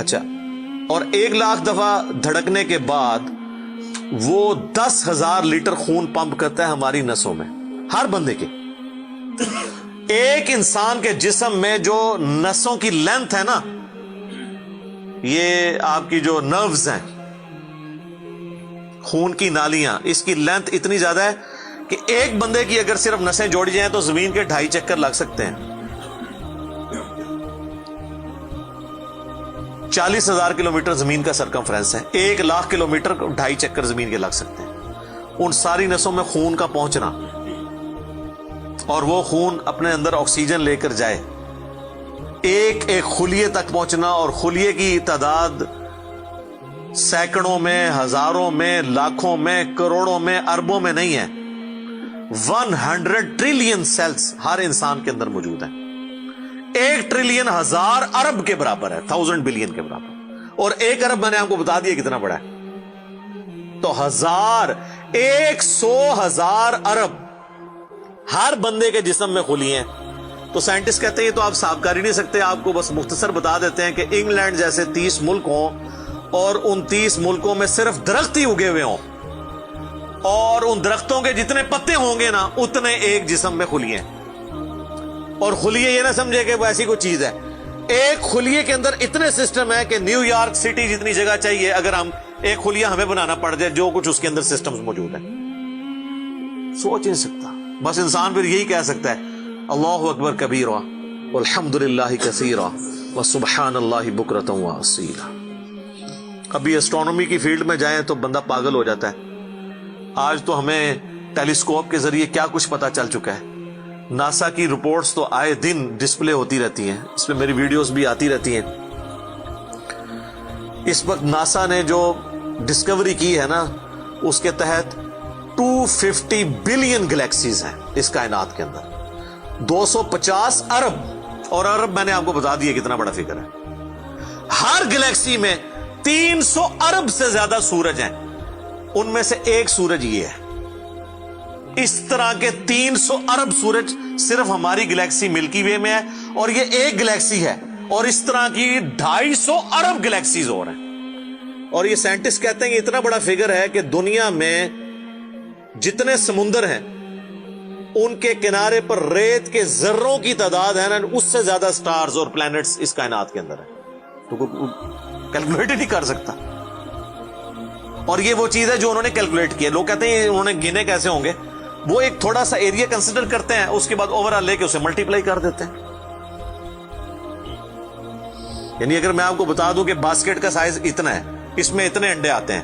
اچھا، اور 1,00,000 دفعہ دھڑکنے کے بعد وہ 10,000 لیٹر خون پمپ کرتا ہے ہماری نسوں میں، ہر بندے کے. ایک انسان کے جسم میں جو نسوں کی لینتھ ہے نا، یہ آپ کی جو نروز ہیں، خون کی نالیاں، اس کی لینتھ اتنی زیادہ ہے کہ ایک بندے کی اگر صرف نسیں جوڑی جائیں تو زمین کے 2.5 چکر لگ سکتے ہیں. 40,000 کلومیٹر زمین کا سرکمفرنس ہے، 1,00,000 کلومیٹر 2.5 چکر زمین کے لگ سکتے ہیں. ان ساری نسوں میں خون کا پہنچنا اور وہ خون اپنے اندر آکسیجن لے کر جائے، ایک ایک خلیے تک پہنچنا، اور خلیے کی تعداد سینکڑوں میں، ہزاروں میں، لاکھوں میں، کروڑوں میں، اربوں میں نہیں ہے. 100 ٹریلین سیلز ہر انسان کے اندر موجود ہیں. 1 ٹریلین 1000 ارب کے برابر ہے، 1000 بلین کے برابر. اور 1 ارب میں نے آپ کو بتا دیا کتنا بڑا ہے. تو 100,000 ارب ہر بندے کے جسم میں خلی ہیں. تو سائنٹسٹ کہتے ہیں یہ تو آپ صاف کر ہی نہیں سکتے. آپ کو بس مختصر بتا دیتے ہیں کہ انگلینڈ جیسے 30 ملک ہوں اور ان 30 ملکوں میں صرف درخت ہی اگے ہوئے ہوں، اور ان درختوں کے جتنے پتے ہوں گے نا اتنے ایک جسم میں خلیے ہیں. اور خلیے یہ نہ سمجھے کہ وہ ایسی کوئی چیز ہے، ایک خلیے کے اندر اتنے سسٹم ہے کہ نیو یارک سٹی جتنی جگہ چاہیے اگر ہم ایک خلیہ ہمیں بنانا پڑ جائے، جو کچھ اس کے اندر سسٹمز موجود ہیں. سوچ نہیں سکتا. بس انسان پھر یہی کہہ سکتا ہے اللہ اکبر کبیرا والحمد للہ کثیرا وسبحان اللہ بکرۃ واصیلا. ابھی اسٹرانومی کی فیلڈ میں جائیں تو بندہ پاگل ہو جاتا ہے. آج تو ہمیں ٹیلیسکوپ کے ذریعے کیا کچھ پتا چل چکا ہے. ناسا کی رپورٹس تو آئے دن ڈسپلے ہوتی رہتی ہیں، اس میں میری ویڈیوز بھی آتی رہتی ہیں. اس وقت ناسا نے جو ڈسکوری کی ہے نا، اس کے تحت 250 بلین گلیکسیز ہیں اس کائنات کے اندر، 250 ارب. اور ارب میں نے آپ کو بتا دیا کتنا بڑا فگر ہے. ہر گلیکسی میں 300 ارب سے زیادہ سورج ہیں، ان میں سے ایک سورج یہ ہے. اس طرح کے 300 ارب سورج صرف ہماری گلیکسی ملکی وے میں ہے، اور یہ ایک گلیکسی ہے، اور اس طرح کی 250 ارب گلیکسیز اور ہیں. اور یہ سائنٹسٹ کہتے ہیں کہ اتنا بڑا فگر ہے کہ دنیا میں جتنے سمندر ہیں ان کے کنارے پر ریت کے ذروں کی تعداد ہے نا، اس سے زیادہ سٹارز اور پلانٹس اس کائنات کے اندر ہے. تو کیلکولیٹ ہی نہیں کر سکتا. اور یہ وہ چیز ہے جو انہوں نے کیلکولیٹ کی ہے. لوگ کہتے ہیں انہوں نے گنے کیسے ہوں گے. وہ ایک تھوڑا سا ایریا کنسیڈر کرتے ہیں، اس کے بعد اوور آل لے کے اسے ملٹیپلائی کر دیتے ہیں. یعنی اگر میں آپ کو بتا دوں کہ باسکٹ کا سائز اتنا ہے، اس میں اتنے انڈے آتے ہیں،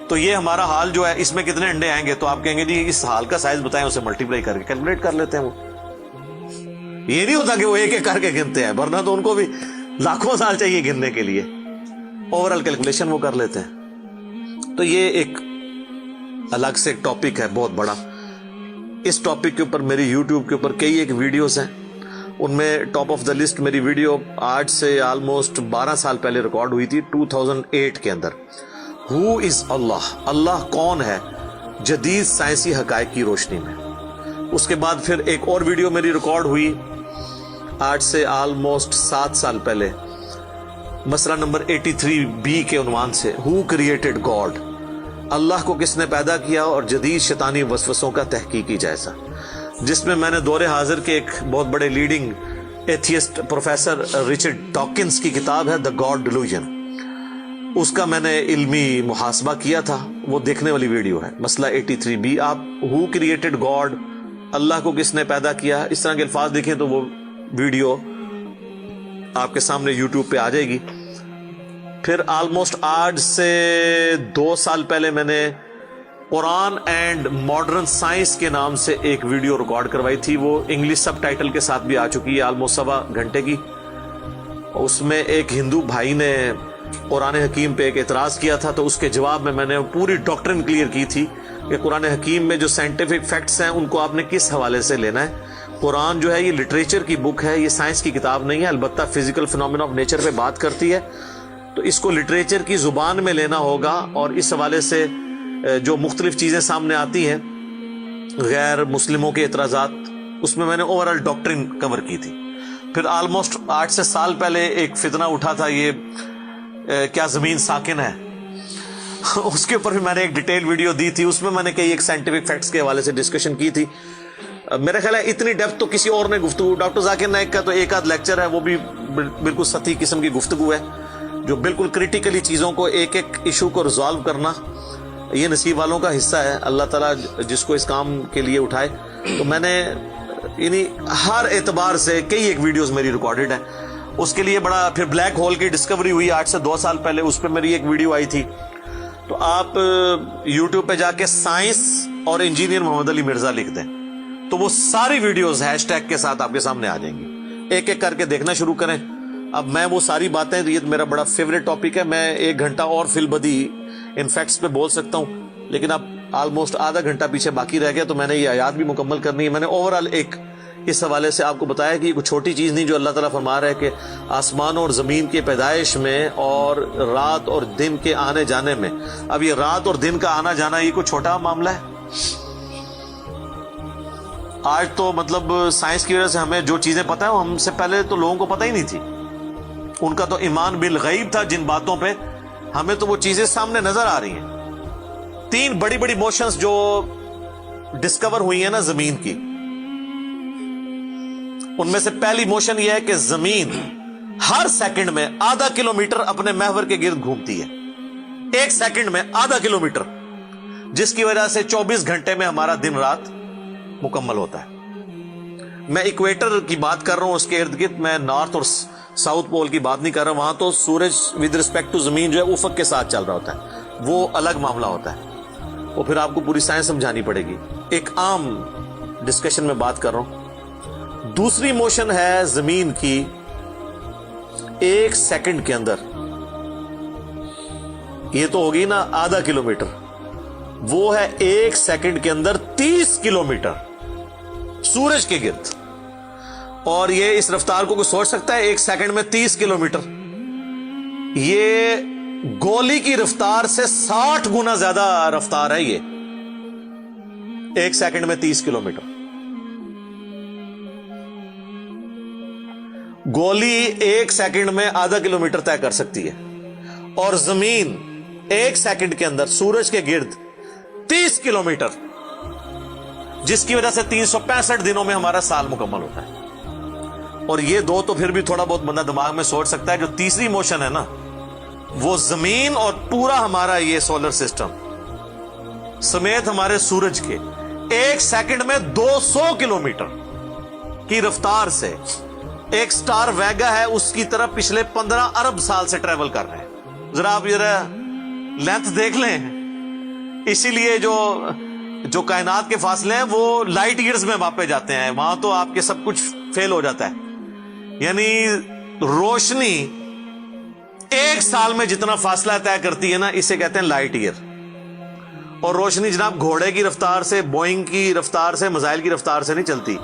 تو یہ ہمارا حال جو ہے اس میں کتنے انڈے آئیں گے، تو آپ کہیں گے جی اس حال کا سائز بتائیں، اسے ملٹیپلائی کر کے کیلکولیٹ کر لیتے ہیں. وہ یہ نہیں ہوتا کہ وہ ایک ایک کر کے گنتے ہیں، ورنہ تو ان کو بھی لاکھوں سال چاہیے گننے کے لیے. اوور آل کیلکولیشن وہ کر لیتے ہیں. تو یہ ایک الگ سے ایک ٹاپک ہے بہت بڑا. اس ٹاپک کے اوپر میری یوٹیوب کے اوپر کئی ایک ویڈیوز ہیں. ان میں ٹاپ آف دا لسٹ میری ویڈیو آج سے آلموسٹ 12 سال پہلے ریکارڈ ہوئی تھی، 2008 کے اندر. ہو از اللہ، اللہ کون ہے جدید سائنسی حقائق کی روشنی میں. اس کے بعد پھر ایک اور ویڈیو میری ریکارڈ ہوئی آج سے آلموسٹ 7 سال پہلے، مسئلہ نمبر 83B کے عنوان سے، ہو کریٹڈ گاڈ، اللہ کو کس نے پیدا کیا اور جدید شیطانی وسوسوں کا تحقیقی جائزہ، جس میں میں نے دور حاضر کے ایک بہت بڑے leading atheist professor Richard Dawkins کی کتاب ہے دا گاڈ ڈیلوژن، اس کا میں نے علمی محاسبہ کیا تھا. وہ دیکھنے والی ویڈیو ہے، مسئلہ 83B. آپ ہو کریٹڈ گاڈ، اللہ کو کس نے پیدا کیا، اس طرح کے الفاظ دیکھیں تو وہ ویڈیو آپ کے سامنے یوٹیوب پہ آ جائے گی. پھر آلموسٹ آج سے 2 سال پہلے میں نے قرآن اینڈ ماڈرن سائنس کے نام سے ایک ویڈیو ریکارڈ کروائی تھی. وہ انگلش سب ٹائٹل کے ساتھ بھی آ چکی ہے، آلموسٹ 1.25 گھنٹے کی. اس میں ایک ہندو بھائی نے قرآن حکیم پہ ایک اعتراض کیا تھا، تو اس کے جواب میں نے پوری ڈاکٹرن کلیئر کی تھی کہ قرآن حکیم میں جو سائنٹیفک فیکٹس ہیں ان کو آپ نے کس حوالے سے لینا ہے. قرآن جو ہے یہ لٹریچر کی بک ہے، یہ سائنس کی کتاب نہیں ہے. البتہ فزیکل فینومینا آف نیچر پہ بات کرتی ہے، تو اس کو لٹریچر کی زبان میں لینا ہوگا. اور اس حوالے سے جو مختلف چیزیں سامنے آتی ہیں، غیر مسلموں کے اعتراضات، اس میں نے اوور آل ڈاکٹرن کور کی تھی. پھر آلموسٹ 8 سے سال پہلے ایک فتنہ اٹھا تھا، یہ کیا زمین ساکن ہے، اس کے اوپر بھی میں نے ایک ڈیٹیل ویڈیو دی تھی. اس میں میں نے کئی ایک سائنٹیفک فیکٹس کے حوالے سے ڈسکشن کی تھی. میرا خیال ہے اتنی ڈیپتھ تو کسی اور نے گفتگو، ڈاکٹر ذاکر نائک کا تو ایک آدھ لیکچر ہے، وہ بھی بالکل سطحی قسم کی گفتگو ہے، جو بالکل کریٹیکلی چیزوں کو ایک ایک ایشو کو ریزالو کرنا یہ نصیب والوں کا حصہ ہے. اللہ تعالیٰ جس کو اس کام کے لیے اٹھائے. تو میں نے یعنی ہر اعتبار سے کئی ایک ویڈیوز میری ریکارڈڈ ہیں. اس کے لیے بڑا پھر بلیک ہول کی ڈسکوری ہوئی 8 سے 2 سال پہلے، اس پہ میری ایک ویڈیو آئی تھی. تو آپ یوٹیوب پہ جا کے سائنس اور انجینئر محمد علی مرزا لکھ دیں تو وہ ساری ویڈیوز ہیش ٹیگ کے ساتھ آپ کے سامنے آ جائیں گی. ایک ایک کر کے دیکھنا شروع کریں. اب میں وہ ساری باتیں، یہ میرا بڑا فیوریٹ ٹاپک ہے، میں 1 گھنٹہ اور فی البدی ان فیکٹس پہ بول سکتا ہوں، لیکن اب آلموسٹ آدھا گھنٹہ پیچھے باقی رہ گیا، تو میں نے یہ آیات بھی مکمل کرنی ہے. میں نے اوورال ایک اس حوالے سے آپ کو بتایا کہ یہ کوئی چھوٹی چیز نہیں جو اللہ تعالیٰ فرما رہا ہے کہ آسمانوں اور زمین کے پیدائش میں اور رات اور دن کے آنے جانے میں. اب یہ رات اور دن کا آنا جانا یہ کوئی چھوٹا معاملہ ہے؟ آج تو مطلب سائنس کی وجہ سے ہمیں جو چیزیں پتہ ہیں وہ ہم سے پہلے تو لوگوں کو پتہ ہی نہیں تھی. ان کا تو ایمان بالغیب تھا جن باتوں پہ، ہمیں تو وہ چیزیں سامنے نظر آ رہی ہیں. 3 بڑی بڑی موشنز جو ڈسکور ہوئی ہیں نا زمین کی، ان میں سے پہلی موشن یہ ہے کہ زمین ہر سیکنڈ میں آدھا کلومیٹر اپنے محور کے گرد گھومتی ہے. 1 سیکنڈ میں آدھا کلومیٹر، جس کی وجہ سے 24 گھنٹے میں ہمارا دن رات مکمل ہوتا ہے. میں ایکویٹر کی بات کر رہا ہوں، اس کے ارد گرد، میں نارتھ اور ساؤتھ پول کی بات نہیں کر رہا ہوں. وہاں تو سورج ود ریسپیکٹ ٹو زمین جو ہے افق کے ساتھ چل رہا ہوتا ہے، وہ الگ معاملہ ہوتا ہے. وہ پھر آپ کو پوری سائنس سمجھانی پڑے گی. ایک عام ڈسکشن میں بات کر رہا ہوں. دوسری موشن ہے زمین کی 1 سیکنڈ کے اندر، یہ تو ہوگی نا آدھا کلومیٹر، وہ ہے 1 سیکنڈ کے اندر 30 کلومیٹر سورج کے گرد. اور یہ اس رفتار کو کوئی سوچ سکتا ہے؟ 1 سیکنڈ میں 30 کلومیٹر، یہ گولی کی رفتار سے 60 گنا زیادہ رفتار ہے. یہ 1 سیکنڈ میں 30 کلومیٹر. گولی 1 سیکنڈ میں آدھا کلومیٹر طے کر سکتی ہے، اور زمین 1 سیکنڈ کے اندر سورج کے گرد 30 کلومیٹر، جس کی وجہ سے 365 دنوں میں ہمارا سال مکمل ہوتا ہے. اور یہ 2 تو پھر بھی تھوڑا بہت بندہ دماغ میں سوچ سکتا ہے. جو تیسری موشن ہے نا، وہ زمین اور پورا ہمارا یہ سولر سسٹم سمیت ہمارے سورج کے 1 سیکنڈ میں 200 کلومیٹر کی رفتار سے ایک سٹار ویگا ہے اس کی طرف پچھلے 15 ارب سال سے ٹریول کر رہے ہیں. ذرا آپ لینتھ دیکھ لیں. اسی لیے جو کائنات کے فاصلے ہیں وہ لائٹ ایئرز میں ماپے جاتے ہیں. وہاں تو آپ کے سب کچھ فیل ہو جاتا ہے. یعنی روشنی 1 سال میں جتنا فاصلہ طے کرتی ہے نا، اسے کہتے ہیں لائٹ ایئر. اور روشنی جناب گھوڑے کی رفتار سے، بوئنگ کی رفتار سے، میزائل کی رفتار سے نہیں چلتی.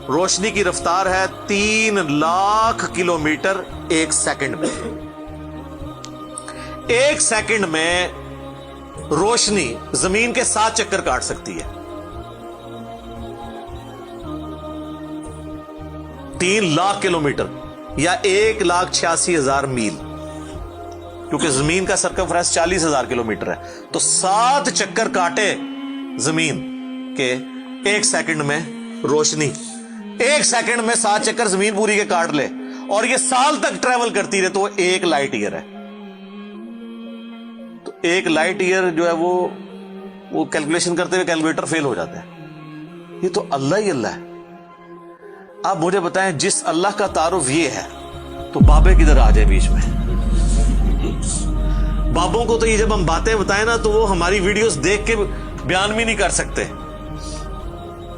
روشنی کی رفتار ہے 3 لاکھ کلومیٹر 1 سیکنڈ میں. 1 سیکنڈ میں روشنی زمین کے 7 چکر کاٹ سکتی ہے. 3 لاکھ کلومیٹر یا 1,86,000 میل، کیونکہ زمین کا سرکمفرنس 40,000 کلومیٹر ہے. تو 7 چکر کاٹے زمین کے 1 سیکنڈ میں روشنی، 1 سیکنڈ میں 7 چکر زمین پوری کے کاٹ لے، اور یہ سال تک ٹریول کرتی رہے، تو وہ 1 لائٹ ایئر ہے. تو 1 لائٹ ایئر جو ہے وہ کیلکولیشن کرتے ہوئے کیلکولیٹر فیل ہو جاتا ہے. یہ تو اللہ ہی اللہ ہے. آپ مجھے بتائیں، جس اللہ کا تعارف یہ ہے تو بابے کدھر آ جائے بیچ میں؟ بابوں کو تو یہ جب ہم باتیں بتائیں نا تو وہ ہماری ویڈیوز دیکھ کے بیان بھی نہیں کر سکتے.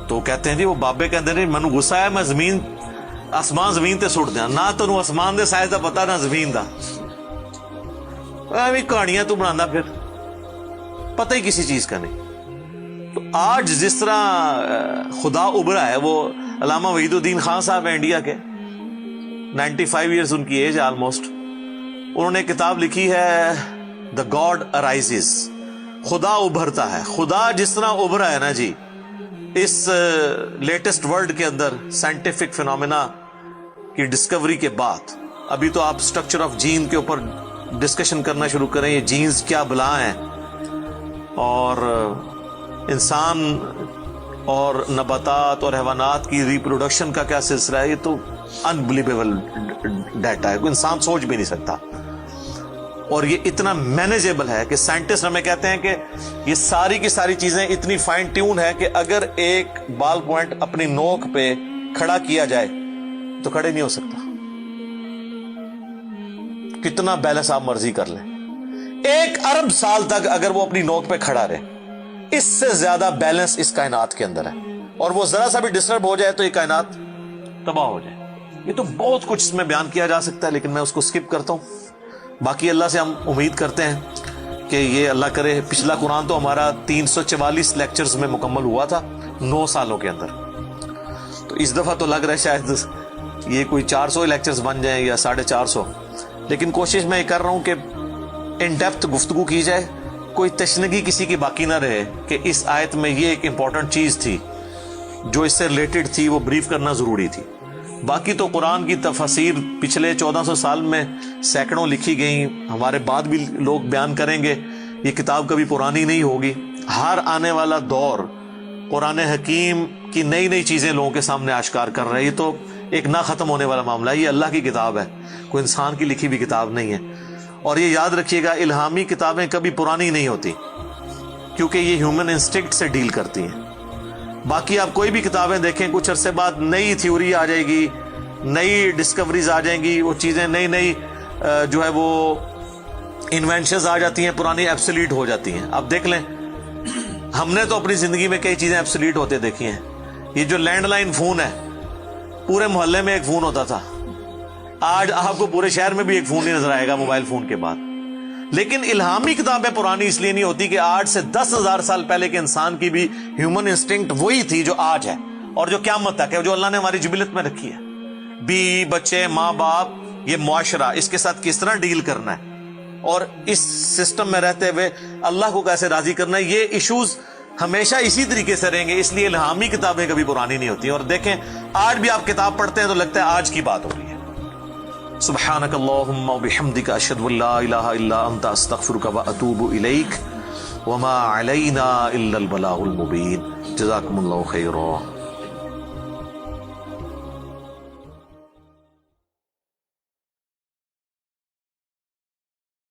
تو کہتے ہیں جی وہ بابے کہتے ہیں مینوں غصہ ہے، میں آسمان زمین تے سٹ دیا. نہ تو آسمان دے سائز دا پتا نہ زمین دا، کہانیاں تو بنانا، پھر پتہ ہی کسی چیز کا نہیں. تو آج جس طرح خدا ابھرا ہے، وہ علامہ وحید الدین خان صاحب ہیں انڈیا کے، 95 ایئرز ان کی ایج ہے آلموسٹ. انہوں نے ایک کتاب لکھی ہے دا گاڈ ارائزز، خدا ابھرتا ہے. خدا جس طرح ابھرا ہے نا جی اس لیٹسٹ ورلڈ کے اندر سائنٹیفک فینومینا کی ڈسکوری کے بعد، ابھی تو آپ سٹرکچر آف جین کے اوپر ڈسکشن کرنا شروع کریں یہ جینز کیا بلا ہیں اور انسان اور نباتات اور حیوانات کی ریپروڈکشن کا کیا سلسلہ ہے، یہ تو انبلیویبل ڈیٹا ہے، کوئی انسان سوچ بھی نہیں سکتا. اور یہ اتنا مینیجیبل ہے کہ سائنٹسٹ ہمیں کہتے ہیں کہ یہ ساری کی ساری چیزیں اتنی فائن ٹیون ہے کہ اگر ایک بال پوائنٹ اپنی نوک پہ کھڑا کیا جائے تو کھڑے نہیں ہو سکتا، کتنا بیلنس آپ مرضی کر لیں. 1 ارب سال تک اگر وہ اپنی نوک پہ کھڑا رہے، اس سے زیادہ بیلنس اس کائنات کے اندر ہے، اور وہ ذرا سا بھی ڈسٹرب ہو جائے تو یہ کائنات تباہ ہو جائے. یہ تو بہت کچھ اس میں بیان کیا جا سکتا ہے لیکن میں اس کو سکپ کرتا ہوں. باقی اللہ سے ہم امید کرتے ہیں کہ یہ اللہ کرے. پچھلا قرآن تو ہمارا 344 لیکچرز میں مکمل ہوا تھا 9 سالوں کے اندر، تو اس دفعہ تو لگ رہا ہے شاید یہ کوئی 400 لیکچرز بن جائیں یا 450. لیکن کوشش میں یہ کر رہا ہوں کہ ان ڈیپتھ گفتگو کی جائے، کوئی تشنگی کسی کی باقی نہ رہے کہ اس آیت میں یہ ایک امپورٹنٹ چیز تھی جو اس سے ریلیٹڈ تھی، وہ بریف کرنا ضروری تھی. باقی تو قرآن کی تفاسیر پچھلے 1400 سال میں سینکڑوں لکھی گئیں، ہمارے بعد بھی لوگ بیان کریں گے. یہ کتاب کبھی پرانی نہیں ہوگی. ہر آنے والا دور قرآن حکیم کی نئی نئی چیزیں لوگوں کے سامنے آشکار کر رہا ہے. یہ تو ایک نہ ختم ہونے والا معاملہ ہے. یہ اللہ کی کتاب ہے، کوئی انسان کی لکھی ہوئی کتاب نہیں ہے. اور یہ یاد رکھیے گا، الہامی کتابیں کبھی پرانی نہیں ہوتی کیونکہ یہ ہیومن انسٹنکٹ سے ڈیل کرتی ہیں. باقی آپ کوئی بھی کتابیں دیکھیں، کچھ عرصے بعد نئی تھیوری آ جائے گی، نئی ڈسکوریز آ جائیں گی، وہ چیزیں نئی جو ہے وہ انوینشنز آ جاتی ہیں، پرانی ایبسلیٹ ہو جاتی ہیں. آپ دیکھ لیں، ہم نے تو اپنی زندگی میں کئی چیزیں ایبسلیٹ ہوتے دیکھی ہیں. یہ جو لینڈ لائن فون ہے، پورے محلے میں ایک فون ہوتا تھا، آج آپ کو پورے شہر میں بھی ایک فون ہی نظر آئے گا موبائل فون کے بعد. لیکن الہامی کتابیں پرانی اس لیے نہیں ہوتی کہ آج سے 10,000 سال پہلے کے انسان کی بھی ہیومن انسٹنکٹ وہی تھی جو آج ہے اور جو قیامت تک ہے، جو اللہ نے ہماری جبلت میں رکھی ہے. بیوی بچے ماں باپ، یہ معاشرہ، اس کے ساتھ کس طرح ڈیل کرنا ہے اور اس سسٹم میں رہتے ہوئے اللہ کو کیسے راضی کرنا ہے، یہ ایشوز ہمیشہ اسی طریقے سے رہیں گے. اس لیے الہامی کتابیں کبھی پرانی نہیں ہوتی. اور دیکھیں، آج بھی آپ کتاب پڑھتے ہیں تو لگتا ہے آج کی بات ہو رہی ہے. سبحانک اللہم وبحمدک، اشہد ان لا الہ الا انت، استغفرک واتوب الیک، وما علینا الا البلاغ المبین. جزاکم اللہ خیرا.